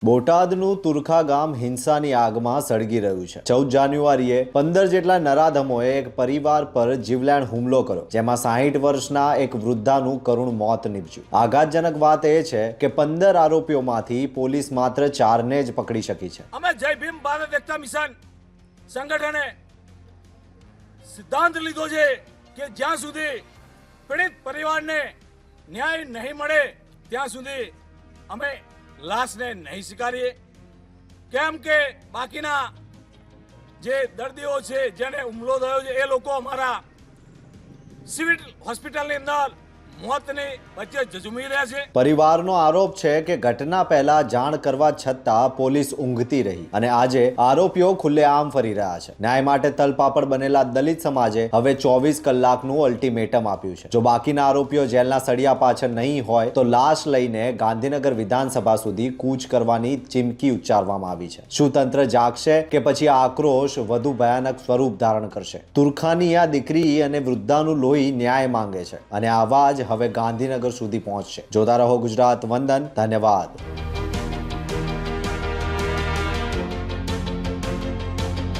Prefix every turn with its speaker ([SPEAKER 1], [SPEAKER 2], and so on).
[SPEAKER 1] બોટાદનું તુરખા ગામ હિંસાની આગમાં સળગી રહ્યું છે। 14 જાન્યુઆરીએ 15 જેટલા નરાધમોએ એક પરિવાર પર જીવલેણ હુમલો કર્યો, જેમાં 60 વર્ષના એક વૃદ્ધાનું કરુણ મોત નીપજ્યું। આઘાતજનક વાત એ છે કે 15 આરોપીઓમાંથી પોલીસ માત્ર 4ને જ પકડી શકી છે।
[SPEAKER 2] અમે જય ભીમ ભારત એકતા મિશન સંગઠને સિદ્ધાંત લીધો છે કે જ્યાં સુધી પીડિત પરિવારને ન્યાય નહીં મળે ત્યાં સુધી અમે લાશને નહીં સ્વીકારીએ, કેમ કે બાકીના જે દર્દીઓ છે જેને હુમલો થયો છે એ લોકો અમારા સિવિલ હોસ્પિટલની અંદર મોતની વચ્ચે ઝઝૂમી રહ્યા છે।
[SPEAKER 1] પરિવારનો આરોપ છે કે ઘટના પહેલા જાણ કરવા છતાં પોલીસ ઊંઘતી રહી અને આજે આરોપીઓ ખુલ્લેઆમ ફરી રહ્યા છે। ન્યાય માટે તલપાપડ બનેલા દલિત સમાજે હવે 24 કલાકનું અલ્ટિમેટમ આપ્યું છે। જો બાકીના આરોપીઓ જેલના સળિયા પાછળ નહીં હોય તો લાશ લઈને ગાંધીનગર વિધાનસભા સુધી કૂચ કરવાની ચીમકી ઉચ્ચારવામાં આવી છે। શું તંત્ર જાગશે કે પછી આ આક્રોશ વધુ ભયાનક સ્વરૂપ ધારણ કરશે? તુરખાની આ દીકરી અને વૃદ્ધાનું લોહી ન્યાય માંગે છે અને આ અવાજ હવે ગાંધીનગર સુધી પહોંચશે। જોતા રહો ગુજરાત વંદન। ધન્યવાદ।